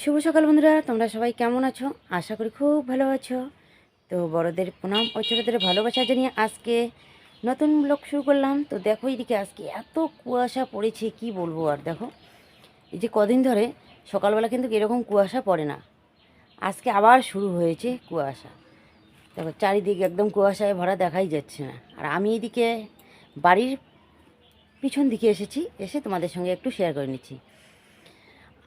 শুভ সকাল বন্ধুরা, তোমরা সবাই কেমন আছো? আশা করি খুব ভালো আছো। তো বড়দের প্রণাম ও ছোটোদের ভালোবাসা জানিয়ে আজকে নতুন ব্লগ শুরু করলাম। তো দেখো এদিকে আজকে এত কুয়াশা পড়েছে, কি বলবো। আর দেখো এই যে কদিন ধরে সকালবেলা কিন্তু এরকম কুয়াশা পড়ে না, আজকে আবার শুরু হয়েছে কুয়াশা। দেখো চারিদিকে একদম কুয়াশায় ভরা, দেখাই যাচ্ছে না। আর আমি এদিকে বাড়ির পিছন দিকে এসেছি, এসে তোমাদের সঙ্গে একটু শেয়ার করে নিচ্ছি।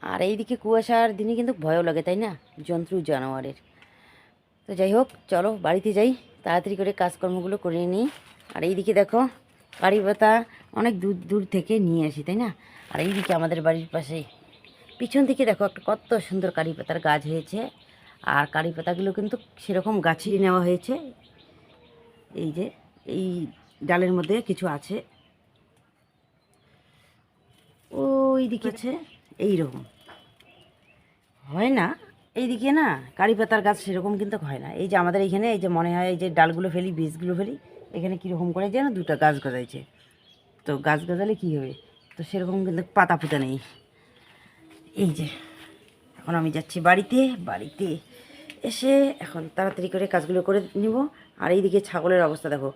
আর এইদিকে কুয়াশার দিনে কিন্তু ভয়ও লাগে, তাই না, জন্তু জানোয়ারের। তো যাই হোক, চলো বাড়িতে যাই, তাড়াতাড়ি করে কাজকর্মগুলো করে নিই। আর এইদিকে দেখো কারি পাতা অনেক দূর দূর থেকে নিয়ে আসি, তাই না। আর এইদিকে আমাদের বাড়ির পাশে পিছন দিকে দেখো একটা কত সুন্দর কারি পাতার গাছ হয়েছে। আর কারি পাতাগুলো কিন্তু সেরকম গাছিয়ে নেওয়া হয়েছে। এই যে এই ডালের মধ্যে কিছু আছে, ওই দিকে আছে এইরকম হয় না। এইদিকে না কারি পাতার গাছ সেরকম কিন্তু হয় না। এই যে আমাদের এইখানে এই যে মনে হয় এই যে ডালগুলো ফেলি, বীজগুলো ফেলি, এখানে কীরকম করে যেন দুটো গাছ গজাইছে। তো গাছ গজালে কী হবে, তো সেরকম কিন্তু পাতা ফুটা নেই। এই যে এখন আমি যাচ্ছি বাড়িতে, বাড়িতে এসে এখন তাড়াতাড়ি করে কাজগুলো করে নিব। আর এইদিকে ছাগলের অবস্থা দেখো,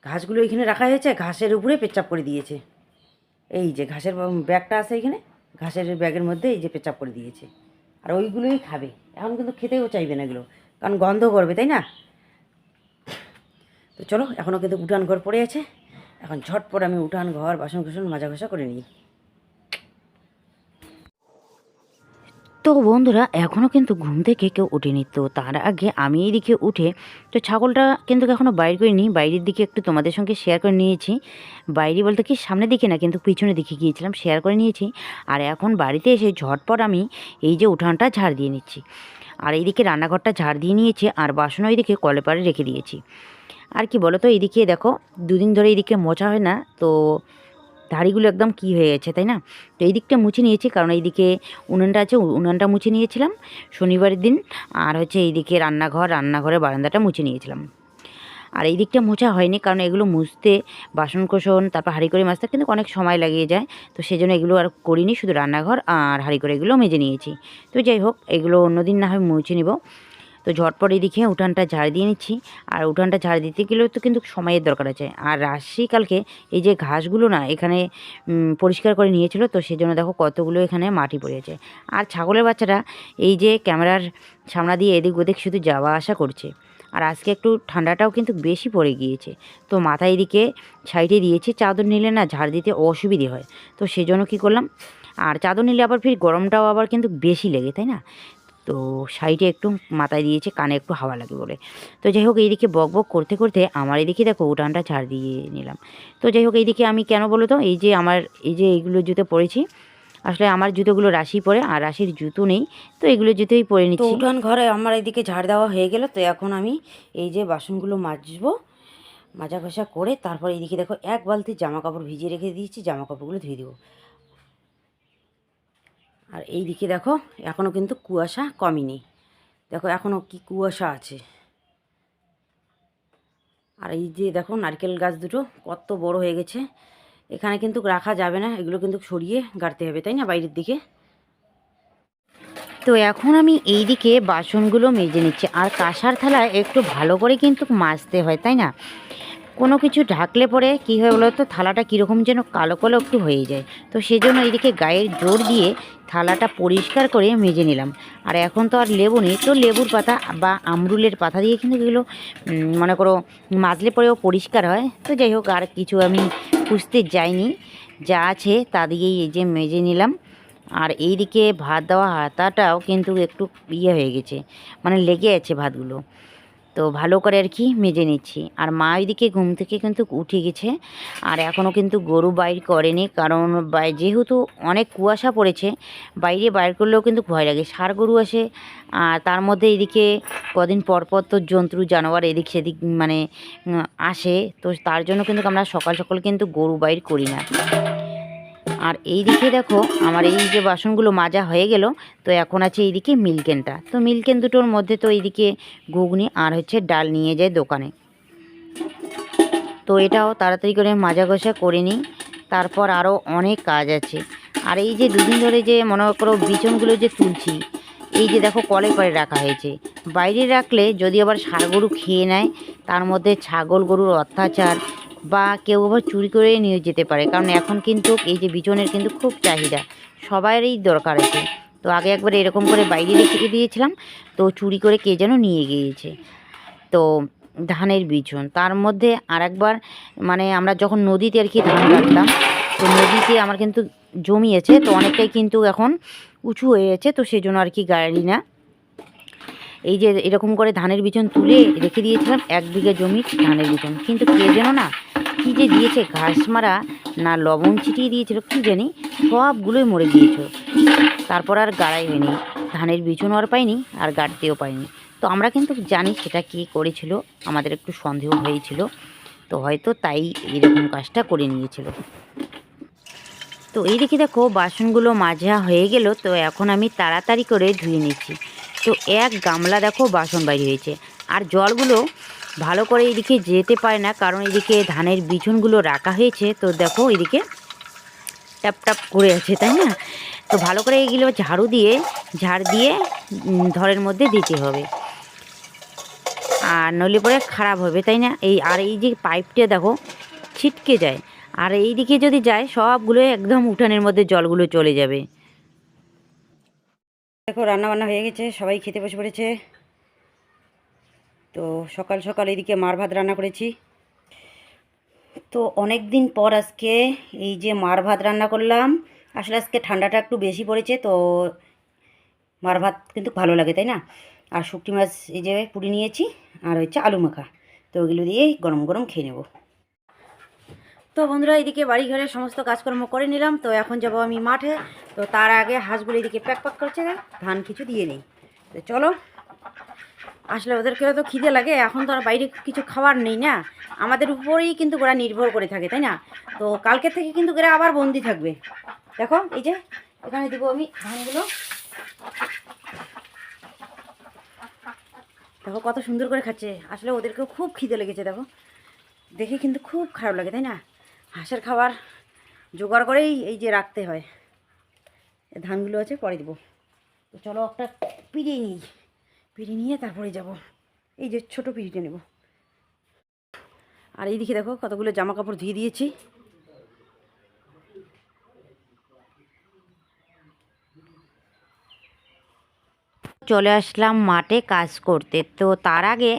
ঘাসগুলো এখানে রাখা হয়েছে, ঘাসের উপরে পেচ্ছাপ করে দিয়েছে। এই যে ঘাসের ব্যাগটা আছে এখানে, ঘাসের ব্যাগের মধ্যে এই যে পেচ্ছাপ করে দিয়েছে। আর ওইগুলোই খাবে, এখন কিন্তু খেতেও চাইবে না এগুলো, কারণ গন্ধ করবে, তাই না। তো চলো, এখনও কিন্তু উঠান ঘর পড়ে আছে, এখন ঝটপট আমি উঠান ঘর বাসন কুসন মাজা ঘষা করে নিই। তো বন্ধুরা, এখনও কিন্তু ঘুম থেকে কেউ ওঠেনি। তো তার আগে আমি এইদিকে উঠে তো ছাগলটা কিন্তু এখনও বাইর করিনি, বাইরের দিকে একটু তোমাদের সঙ্গে শেয়ার করে নিয়েছি। বাইরে বলতে কি সামনের দিকে না, কিন্তু পিছনের দিকে গিয়েছিলাম, শেয়ার করে নিয়েছি। আর এখন বাড়িতে এসে ঝটপট আমি এই যে উঠানটা ঝাড় দিয়ে নিচ্ছি। আর এইদিকে রান্নাঘরটা ঝাড় দিয়ে নিয়েছি, আর বাসন ওইদিকে কলে পাড়ে রেখে দিয়েছি। আর কি বলো তো, এইদিকে দেখো দুদিন ধরে এইদিকে মোছা হয় না, তো দাড়িগুলো একদম কি হয়ে গেছে, তাই না। তো এই দিকটা মুছে নিয়েছি, কারণ এইদিকে উনুনটা আছে, উনুনটা মুছে নিয়েছিলাম শনিবারের দিন। আর হচ্ছে এইদিকে রান্নাঘরের বারান্দাটা মুছে নিয়েছিলাম। আর এই দিকটা মোছা হয়নি, কারণ এগুলো মুছতে বাসন কোসন তারপর হাঁড়ি করে মাজতে কিন্তু অনেক সময় লাগিয়ে যায়। তো সেই জন্য এগুলো আর করিনি, শুধু রান্নাঘর আর হাঁড়ি করে এগুলো মেজে নিয়েছি। তো যাই হোক, এগুলো অন্যদিন না হয় মুছে নিব। তো ঝটপট এদিকে উঠানটা ঝাড় দিয়ে নিচ্ছি। আর উঠানটা ঝাড় দিতে গেলেও তো কিন্তু সময়ের দরকার আছে। আর রাশি কালকে এই যে ঘাসগুলো না এখানে পরিষ্কার করে নিয়েছিল, তো সেই জন্য দেখো কতগুলো এখানে মাটি পড়েছে। আর ছাগলের বাচ্চারা এই যে ক্যামেরার সামনা দিয়ে এদিক ওদিক শুধু যাওয়া আসা করছে। আর আজকে একটু ঠান্ডাটাও কিন্তু বেশি পড়ে গিয়েছে, তো মাথায় এদিকে সাইডে দিয়েছি, চাদর নিলে না ঝাড় দিতে অসুবিধে হয়। তো সেই জন্য কী করলাম, আর চাদর নিলে আবার ফির গরমটাও আবার কিন্তু বেশি লেগে, তাই না। তো সাইডে একটু মাথায় দিয়েছে, কানে একটু হাওয়া লাগে বলে। তো যাই হোক, এইদিকে বক বক করতে করতে আমার এদিকে দেখো উঠানটা ঝাড় দিয়ে নিলাম। তো যাই হোক, এইদিকে আমি কেন বলো তো, এই যে আমার এই যে এইগুলো জুতো পরেছি, আসলে আমার জুতোগুলো রাশি পরে, আর রাশির জুতো নেই, তো এগুলো জুতোই পরে নিচ্ছি। তো উঠান ঘরে আমার এদিকে ঝাড় দেওয়া হয়ে গেল। তো এখন আমি এই যে বাসনগুলো মাজবো, মাজা ঘষা করে তারপর এইদিকে দেখো এক বালতি জামা কাপড় ভিজিয়ে রেখে দিয়েছি, জামা কাপড়গুলো ধুয়ে দেবো। আর এই দিকে দেখো এখনও কিন্তু কুয়াশা কমেনি, দেখো এখনও কি কুয়াশা আছে। আর এই যে দেখো নারকেল গাছ দুটো কত বড় হয়ে গেছে, এখানে কিন্তু রাখা যাবে না, এগুলো কিন্তু সরিয়ে গাড়তে হবে, তাই না, বাইরের দিকে। তো এখন আমি এই দিকে বাসনগুলো মেজে নিচ্ছি। আর কাঁসার থালায় একটু ভালো করে কিন্তু মাজতে হয়, তাই না। কোনো কিছু ঢাকলে পরে কী হয় বলো তো, থালাটা কীরকম যেন কালো কালো একটু হয়ে যায়। তো সেই জন্য এইদিকে গায়ের জোর দিয়ে থালাটা পরিষ্কার করে মেজে নিলাম। আর এখন তো আর লেবু নেই, তো লেবুর পাতা বা আমরুলের পাতা দিয়ে কিন্তু এগুলো মনে করো মাজলে পরেও পরিষ্কার হয়। তো যাই হোক, আর কিছু আমি খুঁজতে যাইনি, যা আছে তা দিয়েই এই যে মেজে নিলাম। আর এইদিকে ভাত দেওয়া হাতাটাও কিন্তু একটু ইয়ে হয়ে গেছে, মানে লেগে আছে ভাতগুলো, তো ভালো করে আর কি মেজে নিচ্ছি। আর মা ওইদিকে ঘুম থেকে কিন্তু উঠে গেছে, আর এখনও কিন্তু গরু বাইর করেনি, কারণ যেহেতু অনেক কুয়াশা পড়েছে, বাইরে বাইর করলেও কিন্তু ভয় লাগে, ষাঁড় গরু আসে। আর তার মধ্যে এদিকে কদিন পর পর তো জন্তু জানোয়ার এদিক সেদিক মানে আসে, তো তার জন্য কিন্তু আমরা সকাল সকাল কিন্তু গরু বাইর করি না। আর এই দিকে দেখো আমার এই যে বাসনগুলো মাজা হয়ে গেল। তো এখন আছে এইদিকে মিল্কেনটা, তো মিল্কেন দুটোর মধ্যে তো এইদিকে ঘুগনি আর হচ্ছে ডাল নিয়ে যায় দোকানে। তো এটাও তাড়াতাড়ি করে মাজা ঘষা করে নিই। তারপর আরও অনেক কাজ আছে। আর এই যে দুদিন ধরে যে মনে করো বিচনগুলো যে তুলছি, এই যে দেখো কলে করে রাখা হয়েছে। বাইরে রাখলে যদি আবার ষাঁড় গরু খেয়ে নেয়, তার মধ্যে ছাগল গরুর অত্যাচার, বা কেউ আবার চুরি করে নিয়ে যেতে পারে। কারণ এখন কিন্তু এই যে বিচনের কিন্তু খুব চাহিদা, সবারই দরকার আছে। তো আগে একবার এরকম করে বাইরে রেখে দিয়েছিলাম, তো চুরি করে কে যেন নিয়ে গিয়েছে। তো ধানের বিচন তার মধ্যে আরেকবার, মানে আমরা যখন নদীতে আর কি ধান কাটতাম, তো নদীতে আমার কিন্তু জমিয়েছে, তো অনেকটাই কিন্তু এখন উঁচু হয়ে গেছে, তো সেই জন্য আর কি গাড়ি না। এই যে এরকম করে ধানের বিচন তুলে রেখে দিয়েছিলাম 1 বিঘা জমি ধানের বিচন, কিন্তু কে যেন না কী যে দিয়েছে, ঘাস মারা না লবণ ছিটিয়ে দিয়েছিল কী জানি, সবগুলোই মরে গিয়েছিল। তারপর আর গাড়াই হয়নি, ধানের বিচনও আর পাইনি, আর গাড়তেও পাইনি। তো আমরা কিন্তু জানি সেটা কে করেছিল, আমাদের একটু সন্দেহ হয়েছিল, তো হয়তো তাই এরকম কাজটা করে নিয়েছিল। তো এই দিকে দেখো বাসনগুলো মাজা হয়ে গেল, তো এখন আমি তাড়াতাড়ি করে ধুয়ে নিচ্ছি। তো এক গামলা দেখো বাসন বাইরে হয়েছে, আর জলগুলো ভালো করে এদিকে যেতে পারে না, কারণ এদিকে ধানের বিচনগুলো রাখা হয়েছে। তো দেখো এদিকে ট্যাপ ট্যাপ করে আছে, তাই না? তো ভালো করে এগুলো ঝাড় দিয়ে ধরের মধ্যে দিতে হবে, আর নইলে পরে খারাপ হবে, তাই না? এই যে পাইপটা দেখো ছিটকে যায়, আর এই দিকে যদি যায় সবগুলো একদম উঠানের মধ্যে জলগুলো চলে যাবে। দেখো রান্না বান্না হয়ে গেছে, সবাই খেতে বসে পড়েছে। তো সকাল সকাল এইদিকে মার ভাত রান্না করেছি। তো অনেক দিন পর আজকে এই যে মার ভাত রান্না করলাম। আসলে আজকে ঠান্ডাটা একটু বেশি পড়েছে, তো মার ভাত কিন্তু ভালো লাগে, তাই না? আর শুকটি মাছ এই যে পুড়ি নিয়েছি, আর হচ্ছে আলু মাখা, তো ওগুলো দিয়ে গরম গরম খেয়ে নেব। তো বন্ধুরা এদিকে বাড়ি ঘরে সমস্ত কাজকর্ম করে নিলাম, তো এখন যাব আমি মাঠে। তো তার আগে হাঁসগুলো এদিকে প্যাক করছে, ধান কিছু দিয়ে নেই। তো চলো, আসলে ওদেরকেও তো খিদে লাগে, এখন তো আর বাইরে কিছু খাবার নেই না, আমাদের উপরেই কিন্তু ওরা নির্ভর করে থাকে, তাই না? তো কালকে থেকে কিন্তু ওরা আবার বন্দি থাকবে। দেখো এই যে এখানে দেবো আমি ধানগুলো, দেখো কত সুন্দর করে খাচ্ছে। আসলে ওদেরকেও খুব খিদে লেগেছে, দেখো দেখে কিন্তু খুব খারাপ লাগে, তাই না? হাঁসের খাবার জোগাড় করেই এই যে রাখতে হয়। ধানগুলো আছে পরে দেবো। তো চলো একটা পিড়ে নিই, পিড়ে নিয়ে তারপরে যাব। এই যে ছোটো পিড়িটা নেব। আর এইদিকে দেখো কতগুলো জামা কাপড় ধুয়ে দিয়েছি। চলে আসলাম মাঠে কাজ করতে। তো তার আগে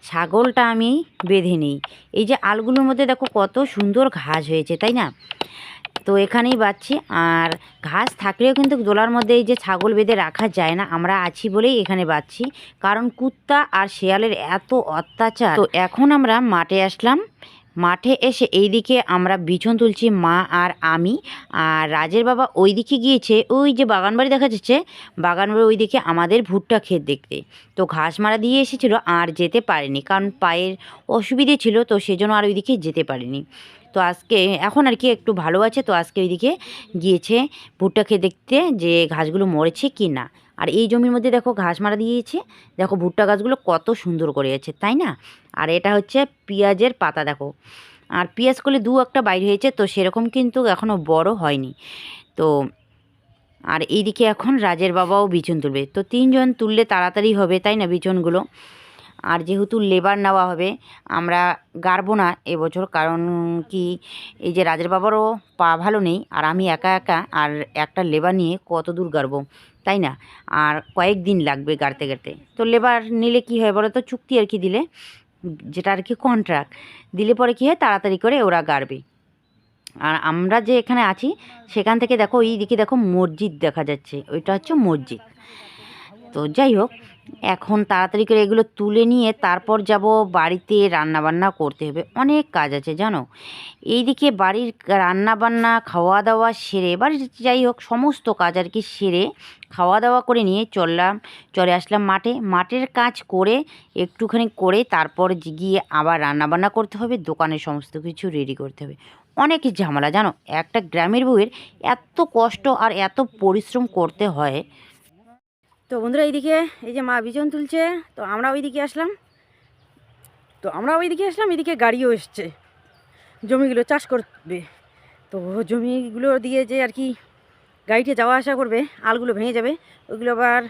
ছাগলটা আমি বেঁধে নিই। এই যে আলগুলোর মধ্যে দেখো কত সুন্দর ঘাস হয়েছে, তাই না? তো এখানেই বাচ্ছি, আর ঘাস থাকলেও কিন্তু দোলার মধ্যে এই যে ছাগল বেঁধে রাখা যায় না, আমরা আছি বলেই এখানে বাচ্ছি, কারণ কুত্তা আর শেয়ালের এত অত্যাচার। তো এখন আমরা মাঠে আসলাম, মাঠে এসে এইদিকে আমরা বিছন তুলছি মা আর আমি। আর রাজের বাবা ওইদিকে গিয়েছে, ওই যে বাগানবাড়ি দেখা যাচ্ছে, বাগানবাড়ি ওইদিকে আমাদের ভুট্টা ক্ষেত দেখতে। তো ঘাস মারা দিয়ে এসেছিলো, আর যেতে পারেনি, কারণ পায়ের অসুবিধে ছিল, তো সেজন্য আর ওইদিকে যেতে পারেনি। তো আজকে এখন আর কি একটু ভালো আছে, তো আজকে ওইদিকে গিয়েছে ভুট্টা খেয়ে দেখতে যে ঘাসগুলো মরেছে কি না। আর এই জমির মধ্যে দেখো ঘাস মারা দিয়েছে, দেখো ভুট্টা গাছগুলো কত সুন্দর করে আছে, তাই না? আর এটা হচ্ছে পেঁয়াজের পাতা, দেখো। আর পেঁয়াজ করলে দু একটা বাইর হয়েছে, তো সেরকম কিন্তু এখনও বড় হয়নি। তো আর এইদিকে এখন রাজের বাবাও বিচন তুলবে, তো 3জন তুললে তাড়াতাড়ি হবে, তাই না বিচনগুলো? আর যেহেতু লেবার নেওয়া হবে, আমরা গাড়বো না এবছর, কারণ কি এই যে রাজের বাবারও পা ভালো নেই, আর আমি একা একা আর একটা লেবার নিয়ে কত দূর গাড়বো, তাই না? আর কয়েকদিন লাগবে গাড়তে গাড়তে। তো লেবার নিলে কি হয় বলো তো, চুক্তি আর কি দিলে, যেটা আর কি কন্ট্রাক্ট দিলে পরে কি হয়, তাড়াতাড়ি করে ওরা গাড়বে। আর আমরা যে এখানে আছি সেখান থেকে দেখো এই দিকে দেখো মসজিদ দেখা যাচ্ছে, ওইটা হচ্ছে মসজিদ। তো যাই হোক, এখন তাড়াতাড়ি করে এগুলো তুলে নিয়ে তারপর যাব বাড়িতে, রান্না বান্না করতে হবে, অনেক কাজ আছে জানো। এইদিকে বাড়ির রান্না বান্না খাওয়া দাওয়া সেরে, বাড়ির যাই হোক সমস্ত কাজ আর কি সেরে খাওয়া দাওয়া করে নিয়ে চলে আসলাম মাঠে। মাঠের কাজ করে একটুখানি করে তারপর গিয়ে আবার রান্না বান্না করতে হবে, দোকানের সমস্ত কিছু রেডি করতে হবে। অনেক ঝামেলা জানো, একটা গ্রামের বউয়ের এত কষ্ট আর এত পরিশ্রম করতে হয়। তো বন্ধুরা এইদিকে এই যে মা বিচন তুলছে, তো আমরা ওইদিকে আসলাম, এদিকে গাড়িও এসছে জমিগুলো চাষ করবে। তো জমিগুলো দিয়ে যে আর কি গাড়িতে যাওয়া আসা করবে, আলগুলো ভেঙে যাবে, ওইগুলো আবার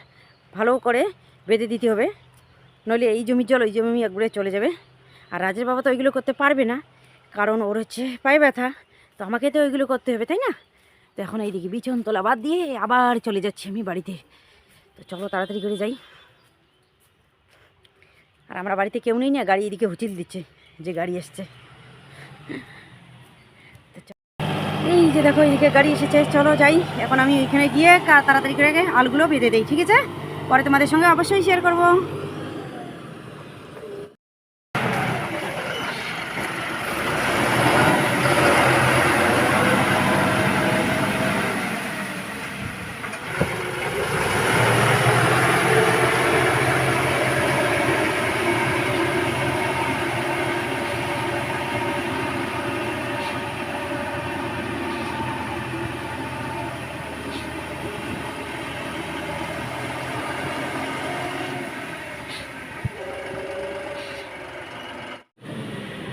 ভালো করে বেঁধে দিতে হবে, নইলে এই জমির জল ওই জমি একবারে চলে যাবে। আর রাজের বাবা তো ওইগুলো করতে পারবে না, কারণ ওর হচ্ছে পায়ে ব্যথা, তো আমাকে তো ওইগুলো করতে হবে, তাই না? তো এখন এইদিকে বিছন তোলা বাদ দিয়ে আবার চলে যাচ্ছি আমি বাড়িতে। তো চলো তাড়াতাড়ি করে যাই। আর আমরা বাড়িতে কেউ নেই না, গাড়ি এদিকে হুচিল দিচ্ছে যে গাড়ি এসছে। এই যে দেখো এদিকে গাড়ি এসেছে, চলো যাই। এখন আমি ওইখানে গিয়ে তাড়াতাড়ি করে আলগুলো বেঁধে দেই, ঠিক আছে? পরে তোমাদের সঙ্গে অবশ্যই শেয়ার করবো।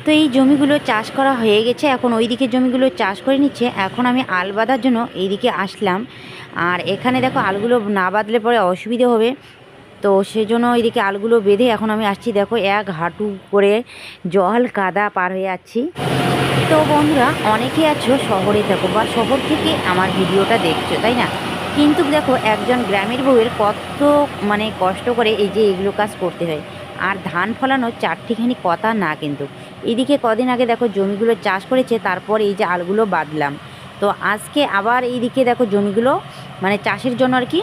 তো এই জমিগুলো চাষ করা হয়ে গেছে, এখন ওই দিকের জমিগুলো চাষ করে নিচ্ছে। এখন আমি আল বাঁধার জন্য এইদিকে আসলাম। আর এখানে দেখো আলগুলো না বাঁধলে পরে অসুবিধে হবে, তো সেজন্য এইদিকে আলগুলো বেঁধে এখন আমি আসছি। দেখো এক হাঁটু করে জল কাদা পার হয়ে যাচ্ছি। তো বন্ধুরা, অনেকে আছো শহরে থাকো বা শহর থেকে আমার ভিডিওটা দেখছো, তাই না? কিন্তু দেখো একজন গ্রামের বউয়ের কত কষ্ট করে এই যে এগুলো কাজ করতে হয়। আর ধান ফলানোর চারটিখানি কথা না, কিন্তু এদিকে কদিন আগে দেখো জমিগুলো চাষ করেছে, তারপর এই যে আলগুলো বাঁধলাম। তো আজকে আবার এইদিকে দেখো জমিগুলো চাষের জন্য আর কি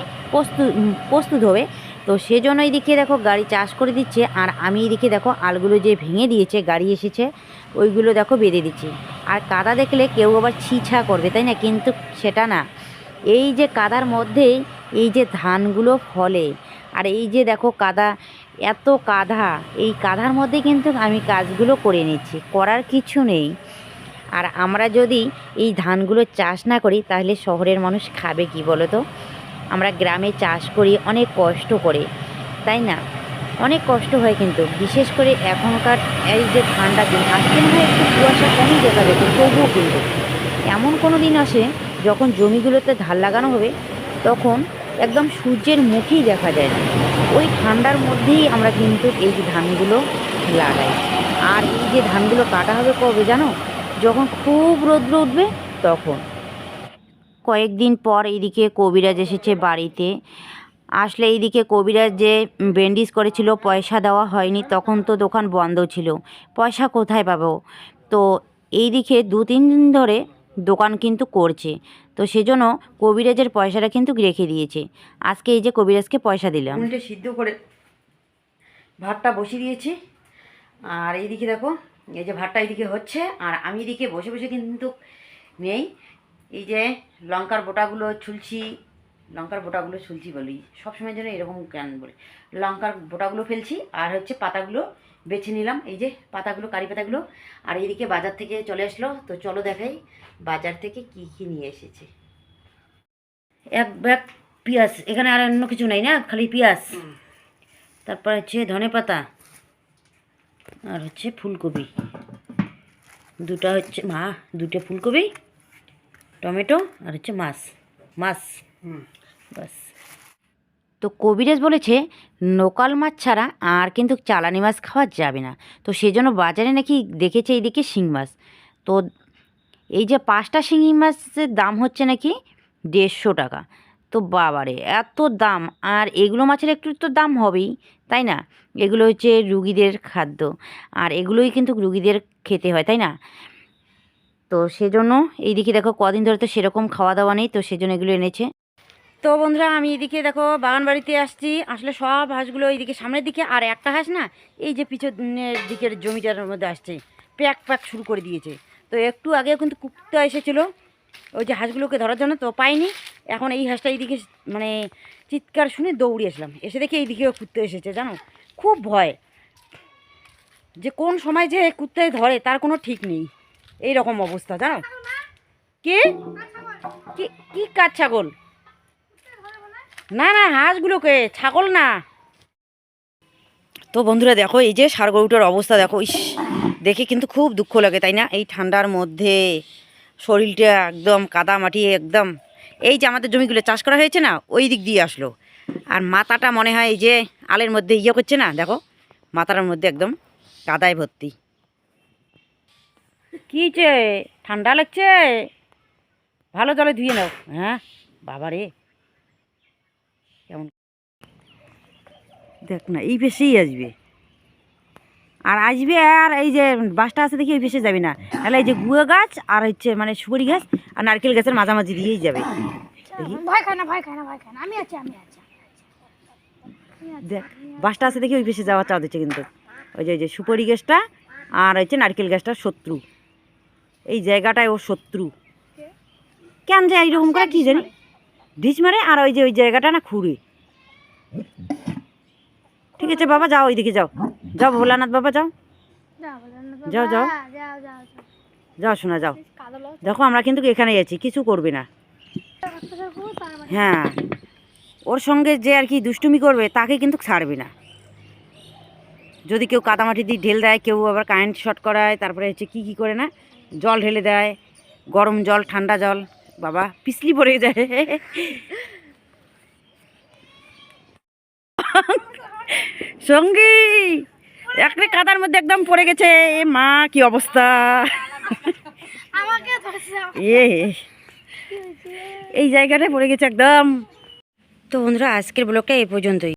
প্রস্তুত হবে। তো সেজন্য এইদিকে দেখো গাড়ি চাষ করে দিচ্ছে, আর আমি এইদিকে দেখো আলগুলো যে ভেঙে দিয়েছে গাড়ি এসেছে, ওইগুলো দেখো বেঁধে দিচ্ছি। আর কাদা দেখলে কেউ আবার ছিছা করবে, তাই না? কিন্তু সেটা না, এই যে কাদার মধ্যেই এই যে ধানগুলো ফলে, আর এই যে দেখো কাদা, এত কাদা, এই কাদার মধ্যে কিন্তু আমি কাজগুলো করে নিচ্ছি, করার কিছু নেই। আর আমরা যদি এই ধানগুলো চাষ না করি তাহলে শহরের মানুষ খাবে কি বলো তো? আমরা গ্রামে চাষ করি অনেক কষ্ট করে, তাই না? অনেক কষ্ট হয়, কিন্তু বিশেষ করে এখনকার এই যে ঠান্ডা দিন, আজকে মনে হয় একটু কুয়াশা কমই দেখা যেত, তবুও কিন্তু এমন কোনো দিন আসে যখন জমিগুলোতে ধান লাগানো হবে, তখন একদম সূর্যের মুখই দেখা যায় না। ওই ঠান্ডার মধ্যেই আমরা কিন্তু এই যে ধানগুলো লাগাই। আর এই যে ধানগুলো কাটা হবে কবে জানো? যখন খুব রৌদ্র উঠবে তখন। কয়েকদিন পর এইদিকে কবিরাজ এসেছে বাড়িতে। আসলে এইদিকে কবিরাজ যে ব্যান্ডেজ করেছিল, পয়সা দেওয়া হয়নি, তখন তো দোকান বন্ধ ছিল, পয়সা কোথায় পাবো? তো এইদিকে 2-3 দিন ধরে দোকান কিন্তু করছে, তো সেজন্য কবিরাজের পয়সাটা কিন্তু রেখে দিয়েছে। আজকে এই যে কবিরাজকে পয়সা দিলাম। উল্টে সিদ্ধ করে ভাতটা বসিয়ে দিয়েছি। আর এইদিকে দেখো এই যে ভাতটা এইদিকে হচ্ছে, আর আমি এদিকে বসে বসে কিন্তু নেই, এই যে লঙ্কার বোটাগুলো ছুলছি। লঙ্কার বোটাগুলো ছুলছি বলি, সবসময় যেন এরকম কেন বলে, লঙ্কার বোটাগুলো ফেলছি, আর হচ্ছে পাতাগুলো বেছে নিলাম, এই যে পাতাগুলো, কারি পাতাগুলো। আর এইদিকে বাজার থেকে চলে আসলো, তো চলো দেখাই বাজার থেকে কি কি নিয়ে এসেছে। এক ব্যাগ পেঁয়াজ, এখানে আর অন্য কিছু নাই না, খালি পেঁয়াজ। তারপর হচ্ছে ধনে পাতা, আর হচ্ছে ফুলকপি, দুটো হচ্ছে দুটো ফুলকপি, টমেটো, আর হচ্ছে মাছ বাস। তো কবিরাজ বলেছে লোকাল মাছ ছাড়া আর কিন্তু চালানি মাছ খাওয়া যাবে না। তো সেজন্য বাজারে নাকি দেখেছে এইদিকে শিং মাছ, তো এই যে 5টা শিঙি মাছের দাম হচ্ছে নাকি 150 টাকা। তো বাবারে এত দাম! আর এগুলো মাছের একটু তো দাম হবেই, তাই না? এগুলো হচ্ছে রুগীদের খাদ্য, আর এগুলোই কিন্তু রুগীদের খেতে হয়, তাই না? তো সেজন্য এইদিকে দেখো কদিন ধরে তো সেরকম খাওয়া দাওয়া নেই, তো সেজন্য এগুলো এনেছে। তো বন্ধুরা, আমি এদিকে দেখো বাগান বাড়িতে আসছি। আসলে সব হাঁসগুলো এইদিকে সামনের দিকে, আর একটা হাঁস না এই যে পিছনের দিকের জমিটার মধ্যে আসছে, প্যাক প্যাক শুরু করে দিয়েছে। তো একটু আগেও কিন্তু কুত্তা এসেছিলো ওই যে হাঁসগুলোকে ধরার জন্য, তো পাইনি। এখন এই হাঁসটা এইদিকে চিৎকার শুনে দৌড়ে আসলাম, এসে দেখি এইদিকেও কুত্তা এসেছে। জানো, খুব ভয়, যে কোন সময় যে কুত্তায় ধরে তার কোনো ঠিক নেই, এই রকম অবস্থা। জানো কি কি কি কাজ? ছাগল না, না, হাঁসগুলোকে, ছাগল না। তো বন্ধুরা দেখো এই যে ষাঁড় গরুটার অবস্থা দেখো, ইস, দেখে কিন্তু খুব দুঃখ লাগে, তাই না? এই ঠান্ডার মধ্যে শরীরটা একদম কাদা মাটি একদম। এই যে আমাদের জমিগুলো চাষ করা হয়েছে না, ওই দিক দিয়ে আসলো। আর মাথাটা মনে হয় এই যে আলের মধ্যে ইয়ে করছে না, দেখো মাথাটার মধ্যে একদম কাদায় ভর্তি। কী হয়েছে? ঠান্ডা লাগছে? ভালো জলে ধুয়ে নাও। হ্যাঁ বাবা রে, কেমন দেখ না, এই পেশেই আসবে। আর আসবে, আর এই যে বাসটা আছে দেখি ওই পেশে যাবে না, তাহলে এই যে গুয়া গাছ আর হচ্ছে মানে সুপারি গাছ আর নারকেল গাছের মাঝামাঝি দিয়েই যাবে। দেখি ভয় খায় না, ভয় খায় না, ভয় খায় না, আমি আছি, আমি আছি। দেখ বাসটা আছে দেখি ওই পেশে যাওয়ার চাও দিচ্ছে, কিন্তু ওই যে সুপারি গাছটা আর হচ্ছে নারকেল গাছটা শত্রু, এই জায়গাটায় ও শত্রু। কেন যে এইরকম করে কি জানি ঢিস মারে, আর ওই জায়গাটা না খুঁড়ে। ঠিক আছে বাবা, যাও ওইদিকে যাও, যাও ভোলানাথ বাবা যাও, যাও যাও যাও শোনা যাও। দেখো আমরা কিন্তু এখানেই আছি, কিছু করবে না। হ্যাঁ, ওর সঙ্গে যে আর কি দুষ্টুমি করবে তাকে কিন্তু ছাড়বে না। যদি কেউ কাদামাটি দিয়ে ঢেল দেয়, কেউ আবার কারেন্ট শর্ট করায়, তারপরে হচ্ছে কী করে না, জল ঢেলে দেয়, গরম জল ঠান্ডা জল, বাবা পিছলি পড়ে যায়। সঙ্গী একটা কাদার মধ্যে একদম পড়ে গেছে, এ মা কি অবস্থা। এ এই জায়গাটায় পড়ে গেছে একদম। তো বন্ধুরা আজকের ব্লগটা এই পর্যন্তই।